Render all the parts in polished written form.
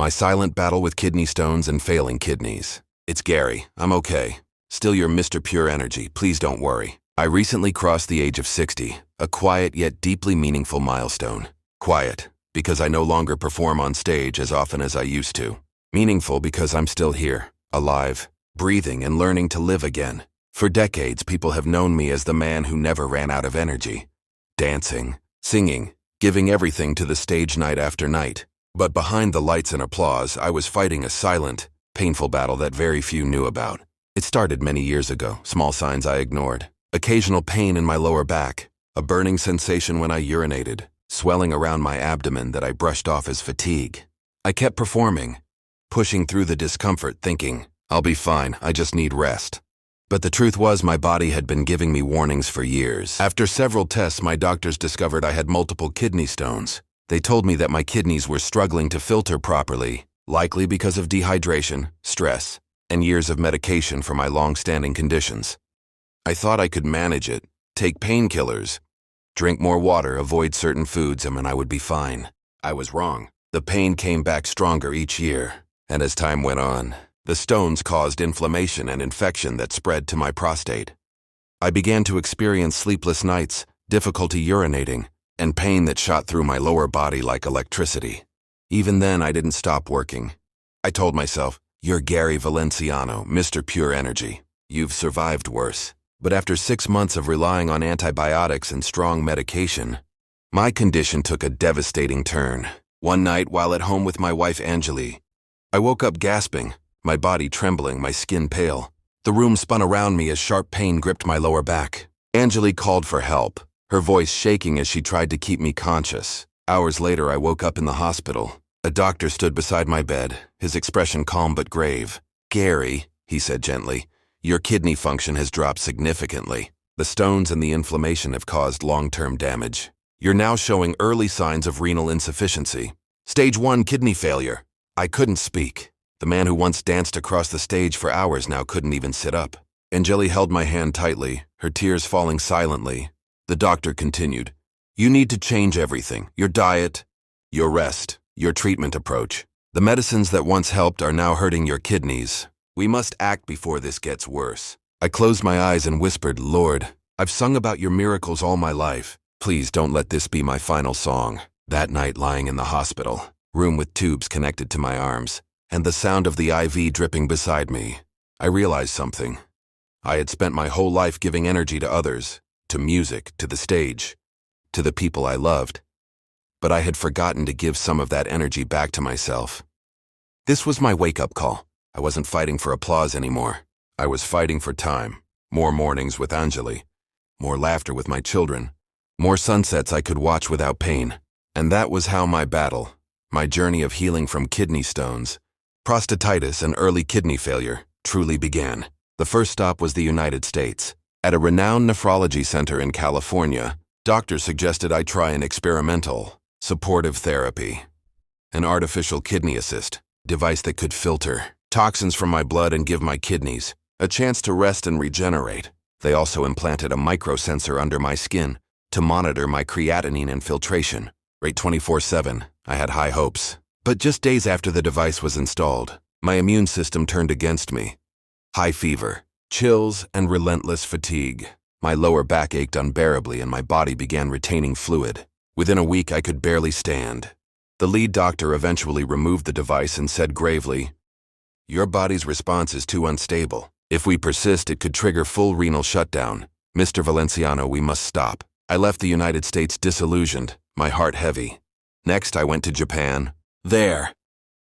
My silent battle with kidney stones and failing kidneys. It's Gary. I'm okay. Still your Mr. Pure Energy. Please don't worry. I recently crossed the age of 60, a quiet yet deeply meaningful milestone. Quiet, because I no longer perform on stage as often as I used to. Meaningful because I'm still here, alive, breathing and learning to live again. For decades, people have known me as the man who never ran out of energy. Dancing, singing, giving everything to the stage night after night. But behind the lights and applause, I was fighting a silent, painful battle that very few knew about. It started many years ago, small signs I ignored. Occasional pain in my lower back, a burning sensation when I urinated, swelling around my abdomen that I brushed off as fatigue. I kept performing, pushing through the discomfort, thinking, I'll be fine, I just need rest. But the truth was my body had been giving me warnings for years. After several tests, my doctors discovered I had multiple kidney stones. They told me that my kidneys were struggling to filter properly, likely because of dehydration, stress, and years of medication for my long-standing conditions. I thought I could manage it, take painkillers, drink more water, avoid certain foods, and I would be fine. I was wrong. The pain came back stronger each year, and as time went on, the stones caused inflammation and infection that spread to my prostate. I began to experience sleepless nights, difficulty urinating, and pain that shot through my lower body like electricity. Even then, I didn't stop working. I told myself, you're Gary Valenciano, Mr. Pure Energy. You've survived worse. But after 6 months of relying on antibiotics and strong medication, my condition took a devastating turn. One night, while at home with my wife Angeli, I woke up gasping, my body trembling, my skin pale. The room spun around me as sharp pain gripped my lower back. Angeli called for help, her voice shaking as she tried to keep me conscious. Hours later, I woke up in the hospital. A doctor stood beside my bed, his expression calm but grave. Gary, he said gently, your kidney function has dropped significantly. The stones and the inflammation have caused long-term damage. You're now showing early signs of renal insufficiency. Stage 1 kidney failure. I couldn't speak. The man who once danced across the stage for hours now couldn't even sit up. Angeli held my hand tightly, her tears falling silently. The doctor continued, you need to change everything. Your diet, your rest, your treatment approach. The medicines that once helped are now hurting your kidneys. We must act before this gets worse. I closed my eyes and whispered, Lord, I've sung about your miracles all my life. Please don't let this be my final song. That night, lying in the hospital, room with tubes connected to my arms, and the sound of the IV dripping beside me, I realized something. I had spent my whole life giving energy to others, to music, to the stage, to the people I loved. But I had forgotten to give some of that energy back to myself. This was my wake-up call. I wasn't fighting for applause anymore. I was fighting for time. More mornings with Angeli. More laughter with my children. More sunsets I could watch without pain. And that was how my battle, my journey of healing from kidney stones, prostatitis and early kidney failure, truly began. The first stop was the United States. At a renowned nephrology center in California, doctors suggested I try an experimental, supportive therapy. An artificial kidney assist, device that could filter toxins from my blood and give my kidneys a chance to rest and regenerate. They also implanted a microsensor under my skin to monitor my creatinine and filtration. Rate 24/7. I had high hopes. But just days after the device was installed, my immune system turned against me. High fever, chills, and relentless fatigue. My lower back ached unbearably and my body began retaining fluid. Within a week, I could barely stand. The lead doctor eventually removed the device and said gravely, your body's response is too unstable. If we persist, it could trigger full renal shutdown. Mr. Valenciano, we must stop. I left the United States disillusioned, my heart heavy. Next, I went to Japan. There,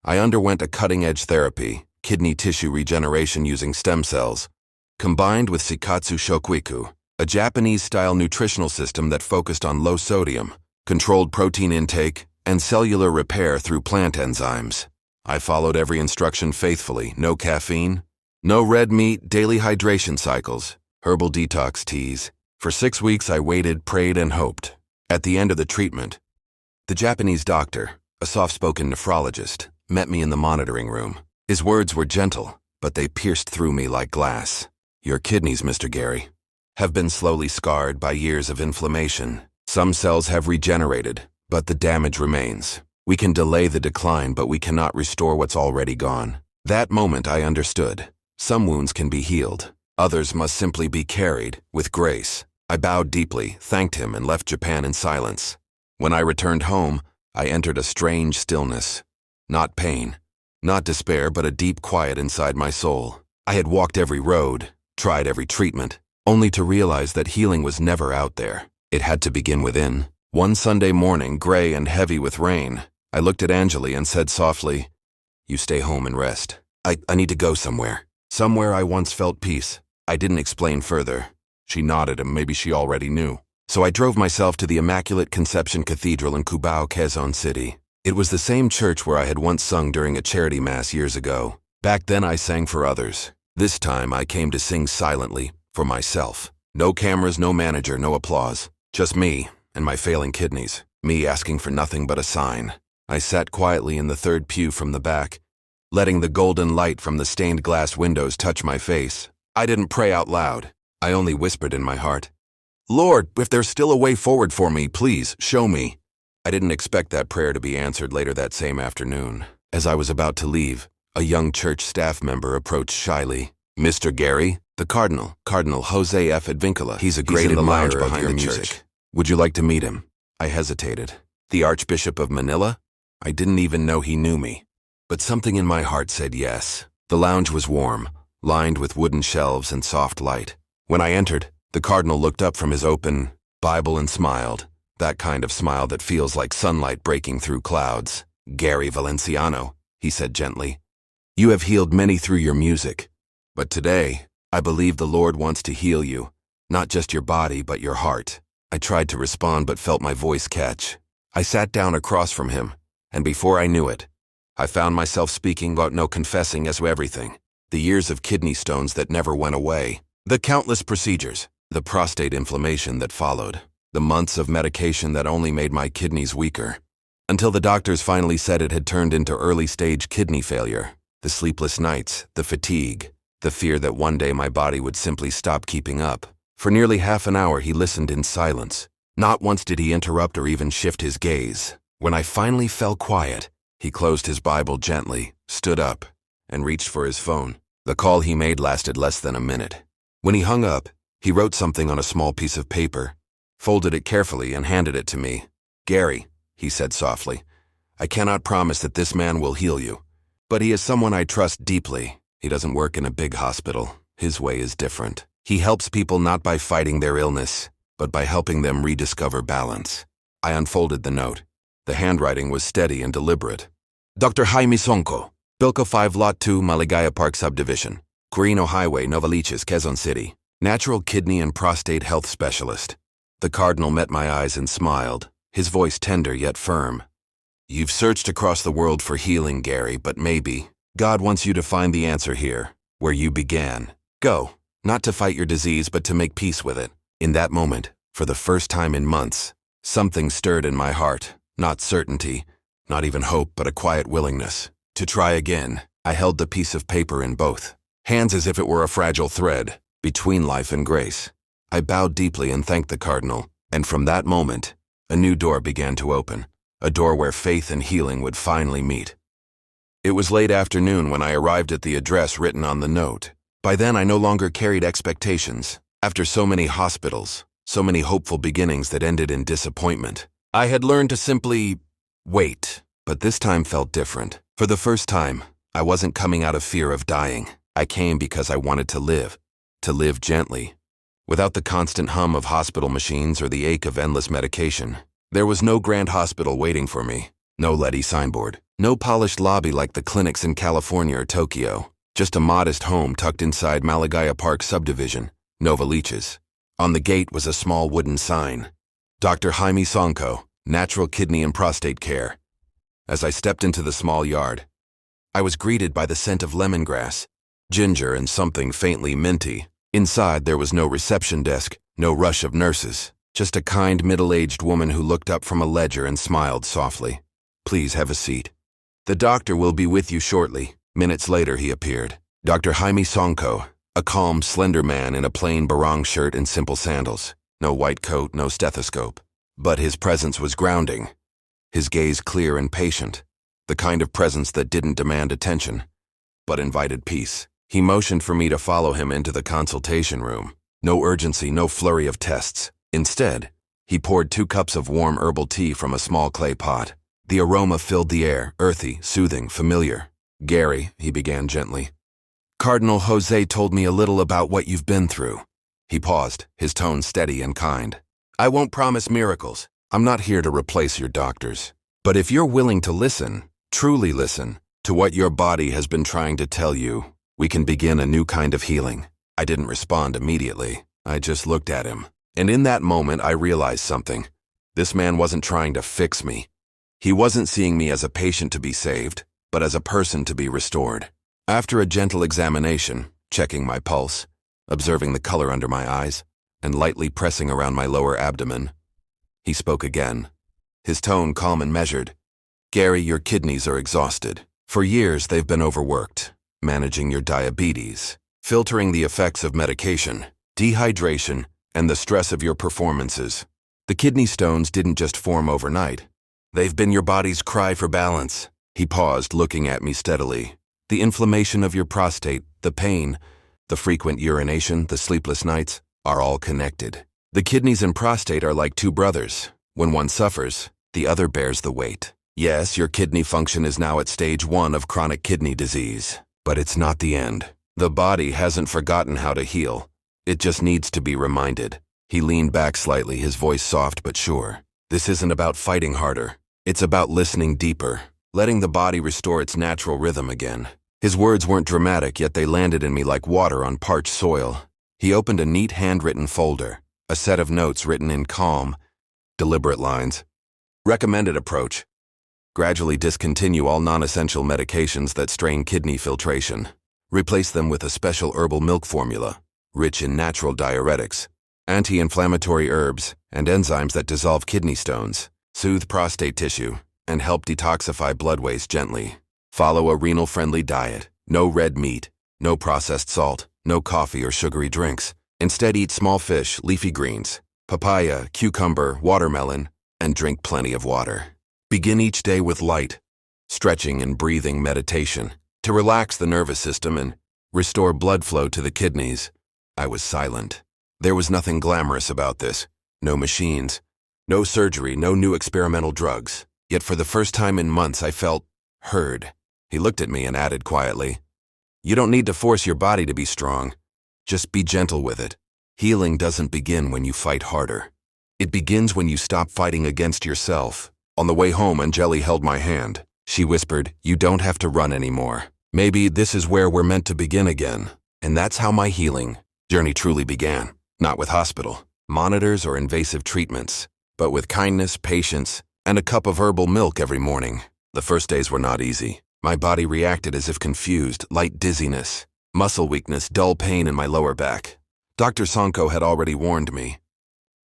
I underwent a cutting-edge therapy, kidney tissue regeneration using stem cells, combined with Shikatsu Shokuiku, a Japanese-style nutritional system that focused on low sodium, controlled protein intake, and cellular repair through plant enzymes. I followed every instruction faithfully. No caffeine, no red meat, daily hydration cycles, herbal detox teas. For 6 weeks, I waited, prayed, and hoped. At the end of the treatment, the Japanese doctor, a soft-spoken nephrologist, met me in the monitoring room. His words were gentle, but they pierced through me like glass. Your kidneys, Mr. Gary, have been slowly scarred by years of inflammation. Some cells have regenerated, but the damage remains. We can delay the decline, but we cannot restore what's already gone. That moment I understood. Some wounds can be healed. Others must simply be carried with grace. I bowed deeply, thanked him, and left Japan in silence. When I returned home, I entered a strange stillness. Not pain, not despair, but a deep quiet inside my soul. I had walked every road, tried every treatment, only to realize that healing was never out there. It had to begin within. One Sunday morning, gray and heavy with rain, I looked at Anjali and said softly, "You stay home and rest. I need to go somewhere. Somewhere I once felt peace." I didn't explain further. She nodded, and maybe she already knew. So I drove myself to the Immaculate Conception Cathedral in Cubao, Quezon City. It was the same church where I had once sung during a charity mass years ago. Back then I sang for others. This time I came to sing silently, for myself. No cameras, no manager, no applause. Just me and my failing kidneys. Me asking for nothing but a sign. I sat quietly in the third pew from the back, letting the golden light from the stained glass windows touch my face. I didn't pray out loud. I only whispered in my heart, "Lord, if there's still a way forward for me, please show me." I didn't expect that prayer to be answered later that same afternoon. As I was about to leave, a young church staff member approached shyly. "Mr. Gary, the Cardinal Jose F. Advincula. He's a great admirer of your music. Would you like to meet him?" I hesitated. The Archbishop of Manila? I didn't even know he knew me. But something in my heart said yes. The lounge was warm, lined with wooden shelves and soft light. When I entered, the Cardinal looked up from his open Bible and smiled. That kind of smile that feels like sunlight breaking through clouds. "Gary Valenciano," he said gently, "you have healed many through your music. But today, I believe the Lord wants to heal you, not just your body, but your heart." I tried to respond but felt my voice catch. I sat down across from him, and before I knew it, I found myself speaking but no confessing as to everything. The years of kidney stones that never went away. The countless procedures. The prostate inflammation that followed. The months of medication that only made my kidneys weaker. Until the doctors finally said it had turned into early-stage kidney failure. The sleepless nights, the fatigue, the fear that one day my body would simply stop keeping up. For nearly half an hour he listened in silence. Not once did he interrupt or even shift his gaze. When I finally fell quiet, he closed his Bible gently, stood up, and reached for his phone. The call he made lasted less than a minute. When he hung up, he wrote something on a small piece of paper, folded it carefully, and handed it to me. "Gary," he said softly, "I cannot promise that this man will heal you, but he is someone I trust deeply. He doesn't work in a big hospital. His way is different. He helps people not by fighting their illness, but by helping them rediscover balance." I unfolded the note. The handwriting was steady and deliberate. "Dr. Jaime Sonko, Bilko 5 Lot 2 Maligaya Park Subdivision, Quirino Highway, Novaliches, Quezon City. Natural kidney and prostate health specialist." The Cardinal met my eyes and smiled, his voice tender yet firm. "You've searched across the world for healing, Gary, but maybe God wants you to find the answer here, where you began. Go, not to fight your disease, but to make peace with it." In that moment, for the first time in months, something stirred in my heart. Not certainty, not even hope, but a quiet willingness. To try again. I held the piece of paper in both hands as if it were a fragile thread between life and grace. I bowed deeply and thanked the Cardinal, and from that moment, a new door began to open, a door where faith and healing would finally meet. It was late afternoon when I arrived at the address written on the note. By then I no longer carried expectations. After so many hospitals, so many hopeful beginnings that ended in disappointment, I had learned to simply wait. But this time felt different. For the first time, I wasn't coming out of fear of dying. I came because I wanted to live gently, without the constant hum of hospital machines or the ache of endless medication. There was no grand hospital waiting for me, no leady signboard, no polished lobby like the clinics in California or Tokyo, just a modest home tucked inside Maligaya Park Subdivision, Novaliches. On the gate was a small wooden sign, "Dr. Jaime Sonko, Natural Kidney and Prostate Care." As I stepped into the small yard, I was greeted by the scent of lemongrass, ginger, and something faintly minty. Inside, there was no reception desk, no rush of nurses, just a kind middle-aged woman who looked up from a ledger and smiled softly. "Please have a seat. The doctor will be with you shortly." Minutes later, he appeared. Dr. Jaime Sonko, a calm, slender man in a plain barong shirt and simple sandals. No white coat, no stethoscope. But his presence was grounding. his gaze clear and patient, the kind of presence that didn't demand attention, but invited peace. He motioned for me to follow him into the consultation room. No urgency, no flurry of tests. Instead, he poured 2 cups of warm herbal tea from a small clay pot. The aroma filled the air, earthy, soothing, familiar. "Gary," he began gently, "Cardinal Jose told me a little about what you've been through." He paused, his tone steady and kind. "I won't promise miracles. I'm not here to replace your doctors. But if you're willing to listen, truly listen, to what your body has been trying to tell you, we can begin a new kind of healing." I didn't respond immediately. I just looked at him. And in that moment, I realized something. This man wasn't trying to fix me. He wasn't seeing me as a patient to be saved, but as a person to be restored. After a gentle examination, checking my pulse, observing the color under my eyes, and lightly pressing around my lower abdomen, he spoke again, his tone calm and measured. "Gary, your kidneys are exhausted. For years, they've been overworked, managing your diabetes, filtering the effects of medication, dehydration, and the stress of your performances. The kidney stones didn't just form overnight. They've been your body's cry for balance." He paused, looking at me steadily. "The inflammation of your prostate, the pain, the frequent urination, the sleepless nights, are all connected. The kidneys and prostate are like 2 brothers. When one suffers, the other bears the weight. Yes, your kidney function is now at stage 1 of chronic kidney disease, but it's not the end. The body hasn't forgotten how to heal. It just needs to be reminded." He leaned back slightly, his voice soft but sure. "This isn't about fighting harder. It's about listening deeper, letting the body restore its natural rhythm again." His words weren't dramatic, yet they landed in me like water on parched soil. He opened a neat handwritten folder, a set of notes written in calm, deliberate lines. "Recommended approach. Gradually discontinue all non-essential medications that strain kidney filtration. Replace them with a special herbal milk formula, rich in natural diuretics, anti-inflammatory herbs, and enzymes that dissolve kidney stones, soothe prostate tissue, and help detoxify blood waste gently. Follow a renal-friendly diet. No red meat, no processed salt, no coffee or sugary drinks. Instead, eat small fish, leafy greens, papaya, cucumber, watermelon, and drink plenty of water. Begin each day with light, stretching and breathing meditation to relax the nervous system and restore blood flow to the kidneys." I was silent. There was nothing glamorous about this. No machines, no surgery, no new experimental drugs. Yet for the first time in months, I felt heard. He looked at me and added quietly, "You don't need to force your body to be strong. Just be gentle with it. Healing doesn't begin when you fight harder. It begins when you stop fighting against yourself." On the way home, Anjali held my hand. She whispered, "You don't have to run anymore. Maybe this is where we're meant to begin again." And that's how my healing journey truly began. Not with hospital, monitors, or invasive treatments, but with kindness, patience, and a cup of herbal milk every morning. The first days were not easy. My body reacted as if confused, light dizziness, muscle weakness, dull pain in my lower back. Dr. Sanko had already warned me.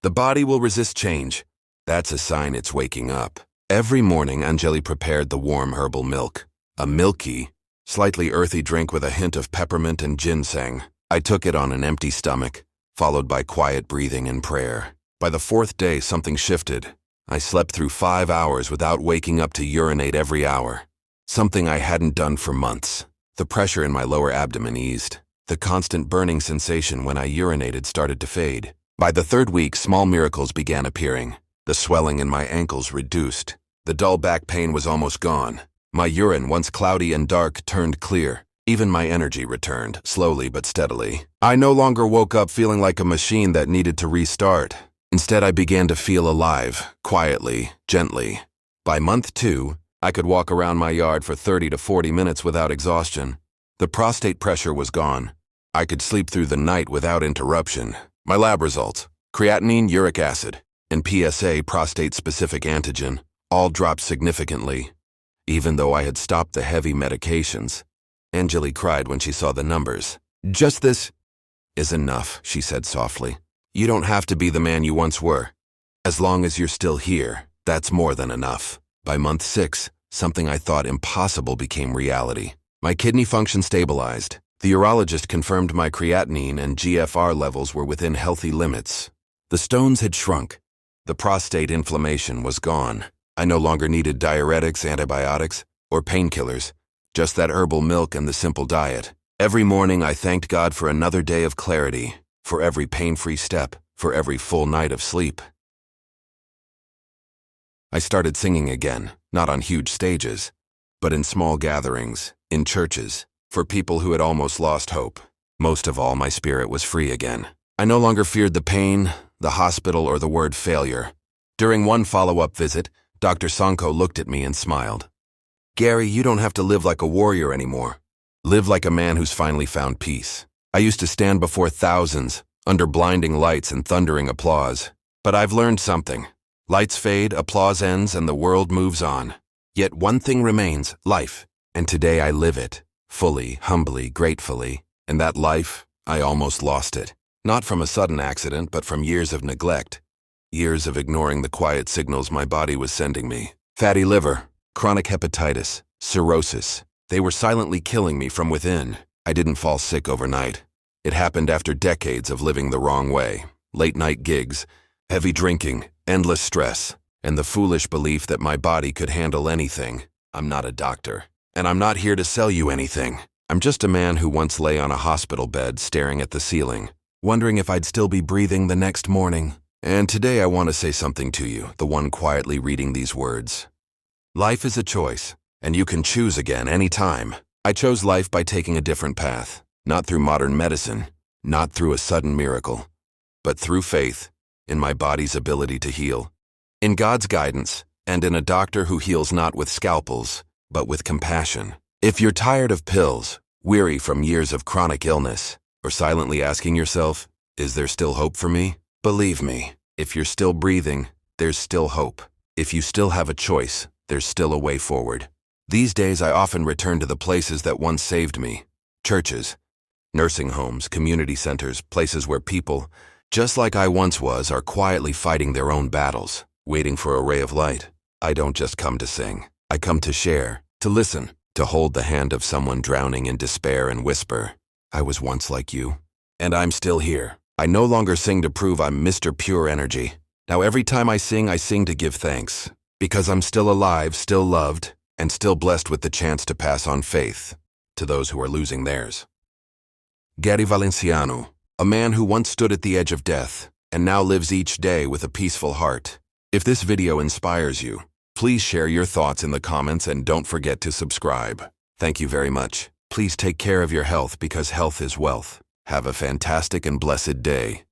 The body will resist change. That's a sign it's waking up. Every morning, Anjali prepared the warm herbal milk, a milky, slightly earthy drink with a hint of peppermint and ginseng. I took it on an empty stomach, followed by quiet breathing and prayer. By the 4th day, something shifted. I slept through 5 hours without waking up to urinate every hour, something I hadn't done for months. The pressure in my lower abdomen eased. The constant burning sensation when I urinated started to fade. By the 3rd week, small miracles began appearing. The swelling in my ankles reduced. The dull back pain was almost gone. My urine, once cloudy and dark, turned clear. Even my energy returned, slowly but steadily. I no longer woke up feeling like a machine that needed to restart. Instead, I began to feel alive, quietly, gently. By month 2, I could walk around my yard for 30 to 40 minutes without exhaustion. The prostate pressure was gone. I could sleep through the night without interruption. My lab results, creatinine, uric acid, and PSA, prostate-specific antigen, all dropped significantly, even though I had stopped the heavy medications. Anjali cried when she saw the numbers. "Just this is enough," she said softly. "You don't have to be the man you once were. As long as you're still here, that's more than enough." By month 6, something I thought impossible became reality. My kidney function stabilized. The urologist confirmed my creatinine and GFR levels were within healthy limits. The stones had shrunk. The prostate inflammation was gone. I no longer needed diuretics, antibiotics, or painkillers, just that herbal milk and the simple diet. Every morning I thanked God for another day of clarity, for every pain-free step, for every full night of sleep. I started singing again, not on huge stages, but in small gatherings, in churches, for people who had almost lost hope. Most of all, my spirit was free again. I no longer feared the pain, the hospital, or the word failure. During one follow-up visit, Dr. Sanko looked at me and smiled. "Gary, you don't have to live like a warrior anymore. Live like a man who's finally found peace." I used to stand before thousands, under blinding lights and thundering applause. But I've learned something. Lights fade, applause ends, and the world moves on. Yet one thing remains, life. And today I live it, fully, humbly, gratefully. And that life, I almost lost it. Not from a sudden accident, but from years of neglect. Years of ignoring the quiet signals my body was sending me. Fatty liver, chronic hepatitis, cirrhosis. They were silently killing me from within. I didn't fall sick overnight. It happened after decades of living the wrong way. Late-night gigs, heavy drinking, endless stress, and the foolish belief that my body could handle anything. I'm not a doctor, and I'm not here to sell you anything. I'm just a man who once lay on a hospital bed staring at the ceiling, wondering if I'd still be breathing the next morning. And today I want to say something to you, the one quietly reading these words. Life is a choice, and you can choose again anytime. I chose life by taking a different path, not through modern medicine, not through a sudden miracle, but through faith in my body's ability to heal, in God's guidance, and in a doctor who heals not with scalpels, but with compassion. If you're tired of pills, weary from years of chronic illness, or silently asking yourself, is there still hope for me? Believe me, if you're still breathing, there's still hope. If you still have a choice, there's still a way forward. These days I often return to the places that once saved me. Churches, nursing homes, community centers, places where people, just like I once was, are quietly fighting their own battles, waiting for a ray of light. I don't just come to sing. I come to share, to listen, to hold the hand of someone drowning in despair and whisper, I was once like you, and I'm still here. I no longer sing to prove I'm Mr. Pure Energy. Now every time I sing to give thanks, because I'm still alive, still loved, and still blessed with the chance to pass on faith to those who are losing theirs. Gary Valenciano, a man who once stood at the edge of death and now lives each day with a peaceful heart. If this video inspires you, please share your thoughts in the comments and don't forget to subscribe. Thank you very much. Please take care of your health because health is wealth. Have a fantastic and blessed day.